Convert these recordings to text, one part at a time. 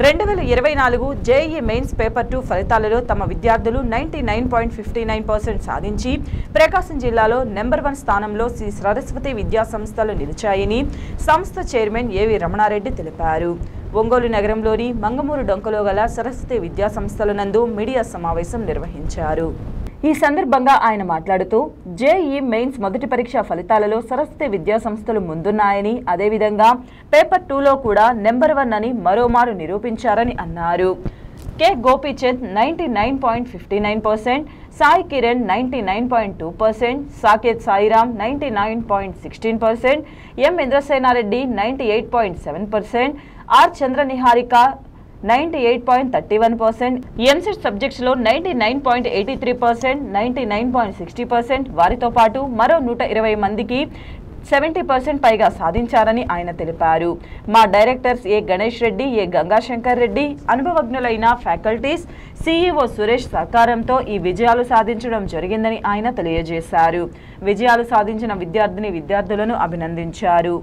2024 JEE mains paper 2 ఫలితాలలో తమ విద్యార్థులు 99.59% సాధించి ప్రకాశం జిల్లాలో నెంబర్ 1 స్థానంలో శ్రీ సరస్వతి విద్యా సంస్థలు నిలిచాయని సంస్థ చైర్మన్ ఏవి రమణారెడ్డి తెలిపారు. ఒంగోలు నగరంలోని మంగమూరు డొంకలో గల సరస్వతి విద్యా సంస్థల నందు మీడియా సమావేశం నిర్వహించారు. ఈ సందర్భంగా ఆయన మాట్లాడుతూ జేఈఈ మెయిన్స్ మొదటి పరీక్ష ఫలితాలలో సరస్వతి విద్యా సంస్థలు ముందున్నాయని, అదేవిధంగా పేపర్ 2లో కూడా నెంబర్ 1 అని మరోమారు నిరూపించారని అన్నారు. K Gopichand 99.59%, Sai Kiran 99.2%, Saketh Sairam 99.16%, M Indrasena Reddy 98.7%, R Chandra Niharika 98.31%, EAMCET subjects లో 99.83%, 99.60%, వారితో పాటు మరో 120 మందికి 70% పైగా సాధించారని ఆయన తెలిపారు. మా డైరెక్టర్స్ ఏ గణేష్ రెడ్డి, ఏ గంగాశంకర్ రెడ్డి, అనుభవజ్ఞులైన ఫ్యాకల్టీస్, సిఇఓ సురేష్ సహకారంతో ఈ విజయాలు సాధించడం జరిగిందని ఆయన తెలియజేశారు. విజయాలు సాధించిన విద్యార్థులను అభినందించారు.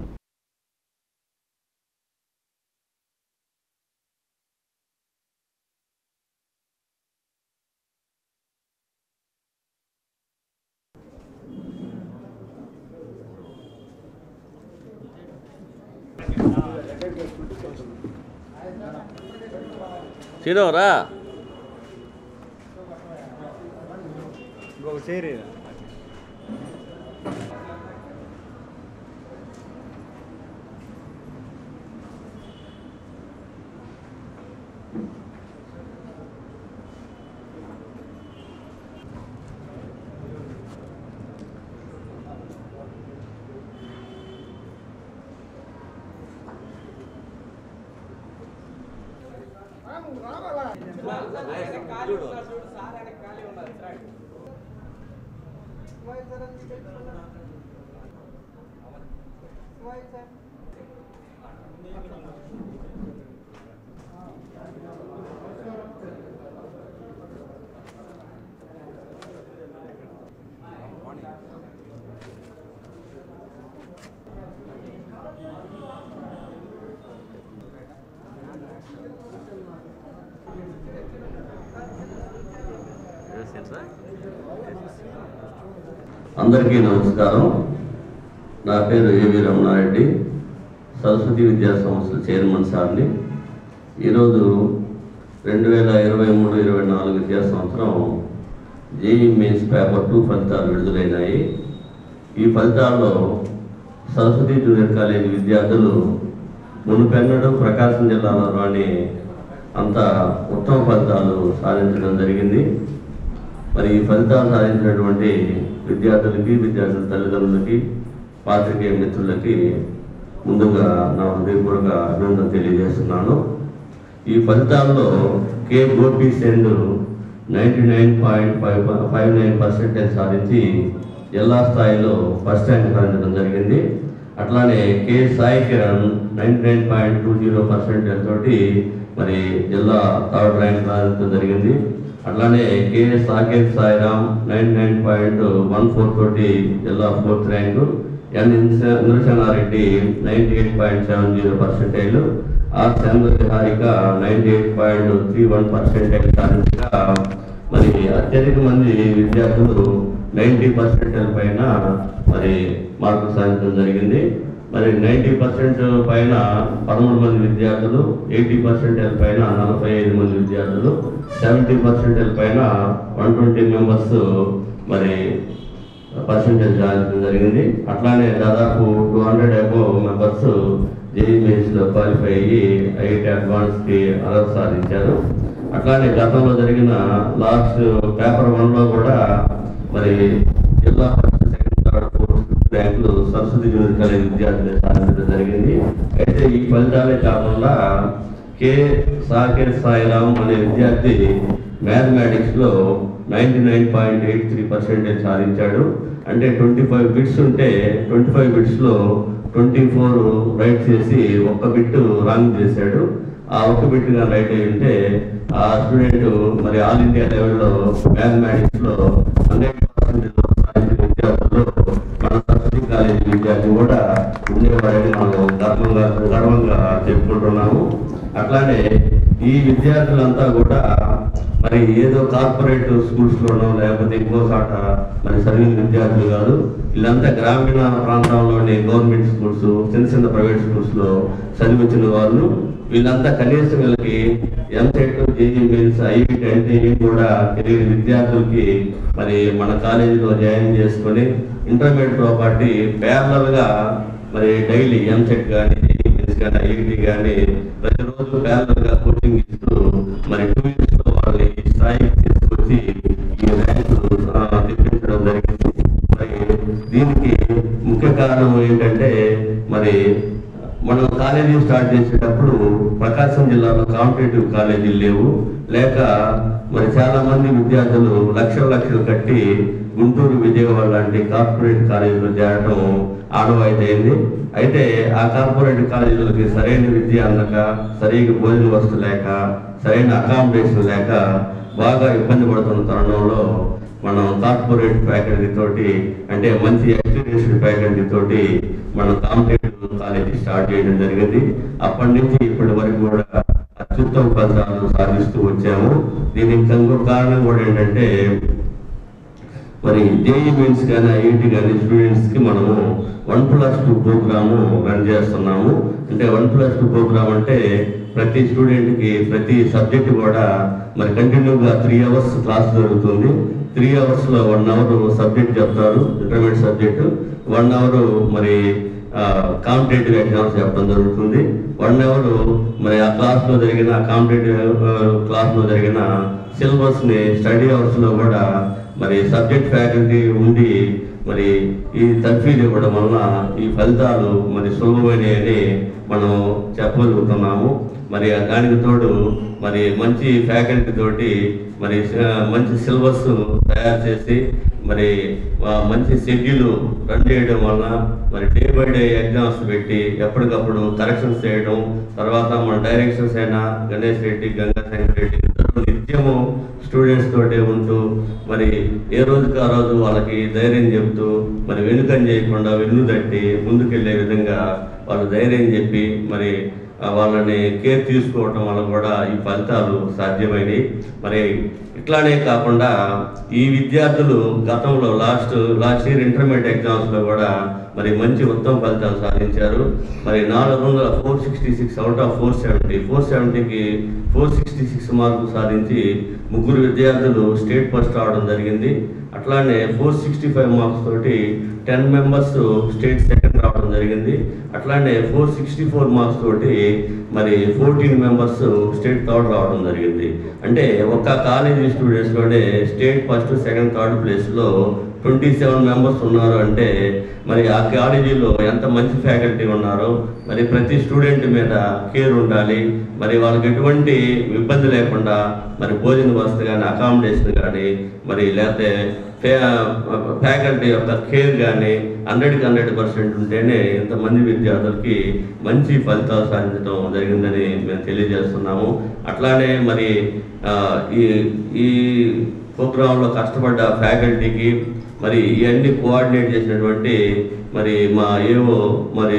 చీనవరా అందరికీ నమస్కారం. నా పేరు ఏవి రమణారెడ్డి, సరస్వతి విద్యా సంస్థల చైర్మన్ సార్ని. ఈరోజు 2023-24 విద్యా సంవత్సరం జేఈఈ మెయిన్స్ పేపర్ 2 ఫలితాలు విడుదలైనాయి. ఈ ఫలితాల్లో సరస్వతి జూనియర్ కాలేజీ విద్యార్థులు మునుపెన్నడూ ప్రకాశం జిల్లాలో రాని అంత ఉత్తమ ఫలితాలు సాధించడం జరిగింది. మరి ఈ ఫలితాలు సాధించినటువంటి విద్యార్థులకి, విద్యార్థుల తల్లిదండ్రులకి, పాత్రికేయ మిత్రులకి ముందుగా నా హృదయపూర్వక అభినందన తెలియజేస్తున్నాను. ఈ ఫలితాల్లో కె గోపీచంద్ 99.59% సాధించి జిల్లా స్థాయిలో ఫస్ట్ ర్యాంక్ సాధించడం జరిగింది. అట్లానే కె సాయి కిరణ్ 99.20% తోటి మరి జిల్లా థర్డ్ ర్యాంక్ సాధించడం జరిగింది. అట్లానే కె సాకేత్ సాయిరామ్ 99.14 తోటి జిల్లా 4th rank, N Indrasena Reddy 98.70%, R Chandra Niharika 98.31% సాధించగా మరి అత్యధిక మంది విద్యార్థులు 90% పైన మరి మార్కులు సాధించడం జరిగింది. మరి 90% పైన 13 మంది విద్యార్థులు, 80% పైన 45 మంది విద్యార్థులు, 70% పైన 120 మెంబర్స్ మరి పర్సెంటేజ్ సాధించడం జరిగింది. అట్లానే దాదాపు 200 అబోవ్ మెంబర్స్ జేఈఈ మెయిన్స్లో క్వాలిఫై అయ్యి ఐఐటి అడ్వాన్స్కి అర్హత సాధించారు. అట్లానే గతంలో జరిగిన లాస్ట్ పేపర్ 1లో కూడా మరి జిల్లా first, second, third, fourth, fifth ర్యాంకులు సరస్వతి జూనియర్ కాలేజ్ విద్యార్థులు సాధించడం జరిగింది. అయితే ఈ ఫలితాలే కాకుండా కె సాకేత్ సాయిరామ్ అనే విద్యార్థి మ్యాథమెటిక్స్లో 99.83% సాధించాడు. అంటే 25 బిట్స్ ఉంటే 25 బిట్స్లో 24 రైట్ చేసి ఒక్క బిట్ రాంగ్ చేశాడు. ఆ ఒక్క బిట్ గా రైట్ అయి ఉంటే ఆ స్టూడెంట్ మరి ఆల్ ఇండియా లెవెల్లో మ్యాథమెటిక్స్లో 100% సాధించిన విద్యార్థుల్లో మన సరస్వతి కాలేజీ విద్యార్థి కూడా ఉండేవాడని మనం గర్వంగా చెప్పుకుంటున్నాము. అట్లానే ఈ విద్యార్థులంతా కూడా మరి ఏదో కార్పొరేట్ స్కూల్స్లోనో లేకపోతే ఇంకో చోట మరి చదివిన విద్యార్థులు కాదు. వీళ్ళంతా గ్రామీణ ప్రాంతంలోని గవర్నమెంట్ స్కూల్స్, చిన్న చిన్న ప్రైవేట్ స్కూల్స్లో చదివించిన వాళ్ళు. వీళ్ళంతా కనీసం వీళ్ళకి ఎంసెట్, జేఈ మెయిన్స్, ఐఐటి అంటే కూడా తెలియని విద్యార్థులకి మరి మన కాలేజీలో జాయిన్ చేసుకొని ఇంటర్మీడియట్తో పాటు ప్యారలల్గా మరి డైలీ ఎంసెట్ కానీ, జేఈ మెయిన్స్ కానీ, ఐఐటి కానీ ప్రతిరోజు ప్యారలల్గా కోచింగ్ ఇస్తూ మరి 2 yearsలో వాళ్ళని ఈ స్థాయికి తీసుకొచ్చి ఈ ర్యాంకు తెప్పించడం జరిగింది. మరి దీనికి ముఖ్య కారణం ఏంటంటే మరి మనం కాలేజీ స్టార్ట్ చేసేటప్పుడు ప్రకాశం జిల్లాలో కాంపిటేటివ్ కాలేజీలు లేవు. లేక మరి చాలా మంది విద్యార్థులు లక్షలు కట్టి గుంటూరు, విజయవాడ లాంటి కార్పొరేట్ కాలేజీలో చేరడం ఆనవాయితీ. అయితే ఆ కార్పొరేట్ కాలేజీలకి సరైన విద్య అందక, సరైన భోజన వసతి లేక, సరైన అకామిడేషన్ లేక బాగా ఇబ్బంది పడుతున్న తరుణంలో మనం కార్పొరేట్ ఫ్యాకల్టీ తోటి, అంటే మంచి ఎక్స్పీరియన్స్డ్ ఫ్యాకల్టీ తోటి మనం కాంపిటేటివ్ కాలేజీ స్టార్ట్ చేయడం జరిగింది. అప్పటి నుంచి ఇప్పటి వరకు కూడా అత్యుత్తమ ఫలితాలను సాధిస్తూ వచ్చాము. దీనికి ఇంకొక కారణం కూడా ఏంటంటే మరి జేఈ మెయిన్స్ కానీ, ఐఐటి కానీ స్టూడెంట్స్కి మనము 1+2 ప్రోగ్రాము రన్ చేస్తున్నాము. అంటే 1+2 ప్రోగ్రామ్ అంటే ప్రతి స్టూడెంట్కి ప్రతి సబ్జెక్ట్ కూడా మరి కంటిన్యూగా 3 hours క్లాస్ జరుగుతుంది. 3 hoursలో 1 hour సబ్జెక్ట్ చెప్తారు, ఇంటర్మీడియట్ సబ్జెక్టు. 1 hour మరి కాంపిటేటివ్ ఎగ్జామ్స్ చెప్పడం జరుగుతుంది. 1 hour మరి ఆ క్లాస్లో జరిగిన కాంపిటేటివ్ క్లాస్లో జరిగిన సిలబస్ని స్టడీ అవర్స్లో కూడా మరి సబ్జెక్ట్ ఫ్యాకల్టీ ఉండి మరి ఈ తర్ఫీదు ఇవ్వడం వలన ఈ ఫలితాలు మరి సులభమైనవి మనం చెప్పగలుగుతున్నాము. మరి దానికి తోడు మరి మంచి ఫ్యాకల్టీ తోటి మరి మంచి సిలబస్ తయారు చేసి మరి మంచి షెడ్యూల్ రన్ చేయడం వలన మరి డే బై డే ఎగ్జామ్స్ పెట్టి ఎప్పటికప్పుడు కరెక్షన్స్ చేయడం, తర్వాత మన డైరెక్షన్స్ అయినా గణేష్ రెడ్డి, గంగాశంకర్ రెడ్డి నిత్యము స్టూడెంట్స్ తోటే ఉంటూ మరి ఏ రోజుకి ఆ రోజు వాళ్ళకి ధైర్యం చెబుతూ మరి వెనుకని చేయకుండా వెన్ను తట్టి ముందుకెళ్ళే విధంగా వాళ్ళు ధైర్యం చెప్పి మరి వాళ్ళని కేర్ తీసుకోవటం వల్ల కూడా ఈ ఫలితాలు సాధ్యమైనవి. మరి ఇట్లానే కాకుండా ఈ విద్యార్థులు గతంలో లాస్ట్ ఇయర్ ఇంటర్మీడియట్ ఎగ్జామ్స్లో కూడా మరి మంచి ఉత్తమ ఫలితాలు సాధించారు. మరి 466 అవుట్ ఆఫ్ 470కి 466 మార్కులు సాధించి 3 విద్యార్థులు స్టేట్ ఫస్ట్ రావడం జరిగింది. అట్లానే 465 మార్క్స్ తోటి 10 members స్టేట్ సెకండ్ రావడం జరిగింది. అట్లానే 464 మార్క్స్ తోటి మరి 14 members స్టేట్ థర్డ్ రావడం జరిగింది. అంటే ఒక్క కాలేజీ స్టూడెంట్స్లోనే స్టేట్ ఫస్ట్, సెకండ్, థర్డ్ ప్లేస్లో 27 members ఉన్నారు. అంటే మరి ఆ కాలేజీలో ఎంత మంచి ఫ్యాకల్టీ ఉన్నారో, మరి ప్రతి స్టూడెంట్ మీద కేర్ ఉండాలి, మరి వాళ్ళకి ఎటువంటి ఇబ్బంది లేకుండా మరి భోజన వసతి కానీ, అకామిడేషన్ కానీ, మరి లేకపోతే ఫ్యాకల్టీ యొక్క కేర్ కానీ 100% ఉంటేనే ఇంతమంది విద్యార్థులకి మంచి ఫలితాలు సాధించడం జరిగిందని మేము తెలియజేస్తున్నాము. అట్లానే మరి ఈ ప్రోగ్రాంలో కష్టపడ్డ ఫ్యాకల్టీకి మరి ఇవన్నీ కోఆర్డినేట్ చేసినటువంటి మరి మా ఏఓ మరి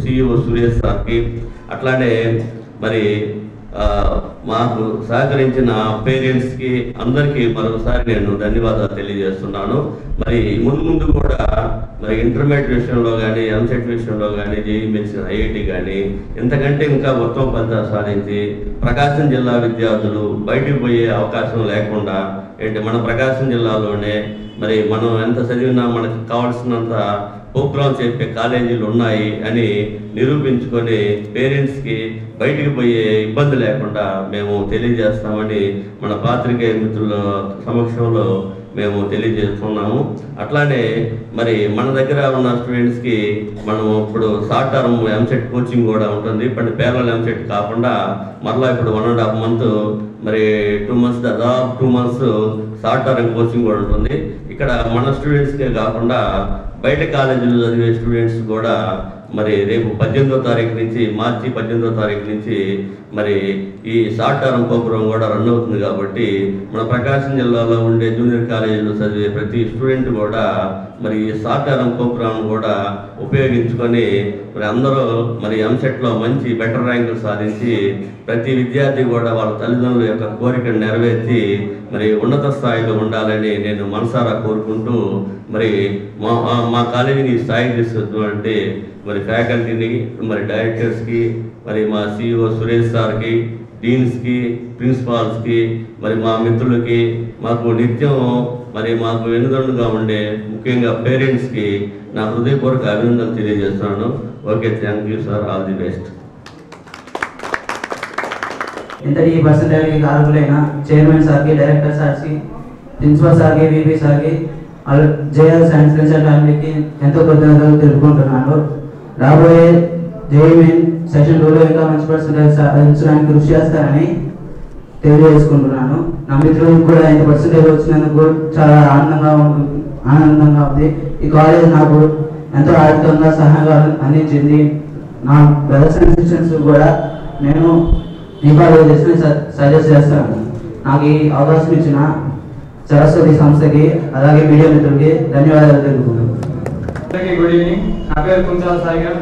సిఇఓ సురేష్ సార్కి, అట్లానే మరి మాకు సహకరించిన పేరెంట్స్కి అందరికీ మరొకసారి నేను ధన్యవాదాలు తెలియజేస్తున్నాను. మరి ముందు కూడా మరి ఇంటర్మీడియట్ విషయంలో కానీ, ఎంసెట్ విషయంలో కానీ, జేఈ మెయిన్స్, ఐఐటి కానీ ఇంతకంటే ఇంకా ఉత్తమ ఫలితాలు సాధించి ప్రకాశం జిల్లా విద్యార్థులు బయటకు పోయే అవకాశం లేకుండా మన ప్రకాశం జిల్లాలోనే మరి మనం ఎంత చదివినా మనకు కావాల్సినంత ప్రోగ్రామ్స్ చెప్పే కాలేజీలు ఉన్నాయి అని నిరూపించుకొని పేరెంట్స్కి బయటికి పోయే ఇబ్బంది లేకుండా మేము తెలియజేస్తామని మన పాత్రికేయ మిత్రుల సమక్షంలో మేము తెలియజేస్తున్నాము. అట్లానే మరి మన దగ్గర ఉన్న స్టూడెంట్స్కి మనం ఇప్పుడు షార్ట్ టర్మ్ ఎంసెట్ కోచింగ్ కూడా ఉంటుంది. ఇప్పుడు ప్యారలల్ ఎంసెట్ కాకుండా మరలా ఇప్పుడు 1.5 months మరి 2 months దాదాపు 2 months షార్ట్ టర్మ్ కోచింగ్ కూడా ఉంటుంది. ఇక్కడ మన స్టూడెంట్స్కే కాకుండా బయట కాలేజీలో చదివే స్టూడెంట్స్ కూడా మరి రేపు 18వ తారీఖు నుంచి, మార్చి 18వ తారీఖు నుంచి మరి ఈ షార్ట్ టర్మ్ ప్రోగ్రామ్ కూడా రన్ అవుతుంది కాబట్టి మన ప్రకాశం జిల్లాలో ఉండే జూనియర్ కాలేజీలో చదివే ప్రతి స్టూడెంట్ కూడా మరి ఈ షార్ట్ టర్మ్ ప్రోగ్రామ్ కూడా ఉపయోగించుకొని మరి అందరూ మరి ఎంసెట్లో మంచి బెటర్ ర్యాంకులు సాధించి ప్రతి విద్యార్థి కూడా వాళ్ళ తల్లిదండ్రుల యొక్క కోరికను నెరవేర్చి మరి ఉన్నత స్థాయిలో ఉండాలని నేను మనసారా కోరుకుంటూ మరి మా కాలేజీని స్థాయికి తీసుకొచ్చినటువంటి మరి ఫ్యాకల్టీని మరి డైరెక్టర్స్కి మరి మా CEO సురేష్ సార్కి డీన్స్కి ప్రిన్సిపాల్స్కి మరి మా మిత్రులకి మాకు నిత్యం మరి మాకు వెన్నుదన్నుగా ఉండే ముఖ్యంగా పేరెంట్స్కి నా హృదయపూర్వక అభినందనలు తెలియజేస్తున్నాను. Okay, thank you sir, all the best. ఇంతటి ఈ పర్సంటేజ్కి కారకులైన చైర్మన్ సార్కి, డైరెక్టర్ సార్కి, ప్రిన్సిపల్ సార్కి, VP సార్కి, జేఎల్ సైన్స్ ఫ్యామిలీకి ఎంతో కృతజ్ఞతలు తెలుపుకుంటున్నాను. రాబోయే JEE మెయిన్ సెషన్ 2లో ఇంకా మంచి పర్సంటేజ్ సాధించడానికి కృషి చేస్తారని తెలియజేసుకుంటున్నాను. నా మిత్రులకు కూడా ఇంత పర్సంటేజ్ వచ్చినందుకు చాలా ఆనందంగా ఉంది. ఈ కాలేజ్ నాకు ఎంతో ఆర్థికంగా సహాయం అందించింది. నా బ్రదర్స్ అండ్ సిస్టర్స్ కూడా నేను ఈ కాలేజ్ సజెస్ట్ చేస్తాను. నాకు ఈ అవకాశం ఇచ్చిన సరస్వతి సంస్థకి అలాగే మీడియా మిత్రులకి ధన్యవాదాలు తెలుపుతున్నాను. Good evening. నా పేరు కుంచాల సాయిగా.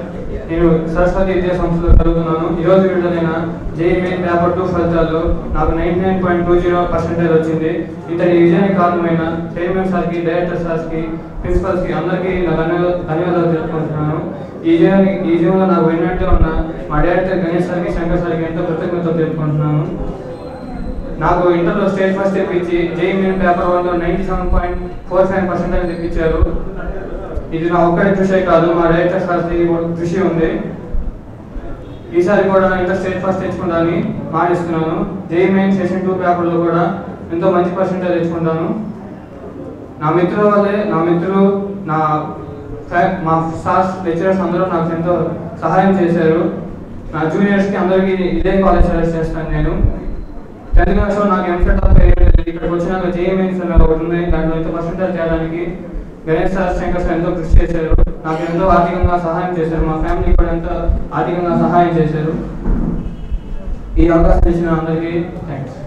నేను సరస్వతి విద్యా సంస్థలో చదువుతున్నాను. ఈరోజు విడుదలైన JEE మెయిన్ పేపర్ 2 ఫలితాల్లో నాకు 99.20% వచ్చింది. ఇంతటి విజయానికి కారణమైన చైర్మన్ సార్కి, డైరెక్టర్ సార్కి, ప్రిన్సిపల్స్కి అందరికీ నా ధన్యవాదాలు తెలుపుకుంటున్నాను. ఈ విజయంలో నాకు వెన్నట్టు ఉన్న మా డైరెక్టర్ గణేష్ సార్కి, శంకర్ సార్కి ఎంతో కృతజ్ఞతలు తెలుపుకుంటున్నాను. నాకు ఇంటర్లో స్టేట్ ఫస్ట్ తెప్పించి JEE మెయిన్ పేపర్ 1లో 97.45% తెప్పించారు. ఇది నా ఒక్కరి కృషి కాదు, మా డైరెక్టర్ సార్కి కృషి ఉంది. ఈసారి కూడా ఇంటర్ స్టేట్ ఫస్ట్ తెచ్చుకుంటానని మాటిస్తున్నాను. JEE మెయిన్ సెషన్ 2 పేపర్లో కూడా ఎంతో మంచి పర్సెంటేజ్ తెచ్చుకుంటాను. నా మిత్రుల వల్లే మా సార్స్ లెక్చరర్స్ అందరూ నాకు ఎంతో సహాయం చేశారు. నా జూనియర్స్కి అందరికీ ఇదే కాలేజ్ సజెస్ట్ చేస్తాను. నేను 10th క్లాస్లో నాకు ఎంసెట్ ఇక్కడికి వచ్చినాక JEE మెయిన్స్ ఒకటి ఉంది. దాంట్లో ఎంత పర్సెంటేజ్ చేయడానికి గణేష్ సార్, శంకర్ సార్ ఎంతో కృషి చేశారు. నాకు ఎంతో ఆర్థికంగా సహాయం చేశారు. మా ఫ్యామిలీ కూడా ఎంతో ఆర్థికంగా సహాయం చేశారు. ఈ అవకాశం ఇచ్చిన అందరికీ థ్యాంక్స్.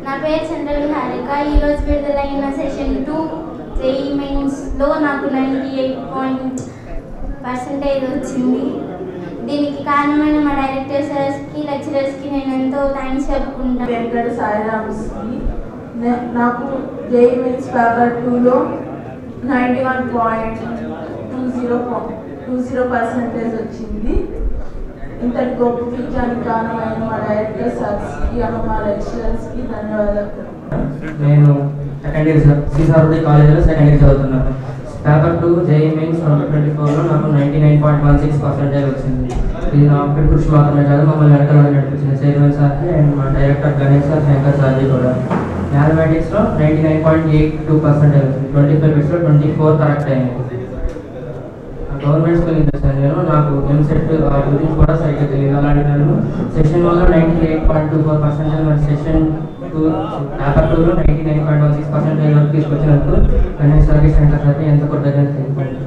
నా పేరు చంద్రవి హారిక. ఈరోజు విడుదలైన సెషన్ 2 JEE మెయిన్స్లో నాకు 98% వచ్చింది. దీనికి కారణమైన మా డైరెక్టర్ సార్స్కి, లెక్చరర్స్కి నేను ఎంతో థ్యాంక్స్ చెప్పుకుంటాను. వెంకట సాయిరామ్స్కి నాకు JEE మెయిన్స్ పేపర్ 2లో 91.20% వచ్చింది. ఇంతటి గొప్ప విజయానికి కారణమైన మా డైరెక్టర్ సార్స్కి, మా లెక్చరర్స్కి ధన్యవాదాలు. నేను సెకండ్ ఇయర్ శ్రీసారథి కాలేజీలో సెకండ్ ఇయర్ చదువుతున్నాను. పేపర్ 2 JEE మెయిన్స్ 2024లో నాకు 99.16% వచ్చింది. ఇది నా ఒక్కటి కృషి మాత్రమే కాదు, మమ్మల్ని వెనకాల నడిపించిన చైర్మన్ సార్కి అండ్ మా డైరెక్టర్ గణేష్ సార్, శంకర్ సార్కి కూడా. మ్యాథమెటిక్స్లో 99.82% వచ్చింది. 25 బిట్స్లో 24 కరెక్ట్ అయింది. గవర్నమెంట్ స్కూల్ చేశాను నేను. నాకు ఎంసెట్ గురించి కూడా సరిగ్గా తెలియదు. అలాంటి నేను సెషన్ 1లో 98.24%, మరి సెషన్ 2 పేపర్ 2లో 99.16% వరకు తీసుకొచ్చినందుకు గణేష్ సార్కి, శంకర్ సార్కి ఎంత కృతజ్ఞతలు తెలుపుకుంటున్నాను.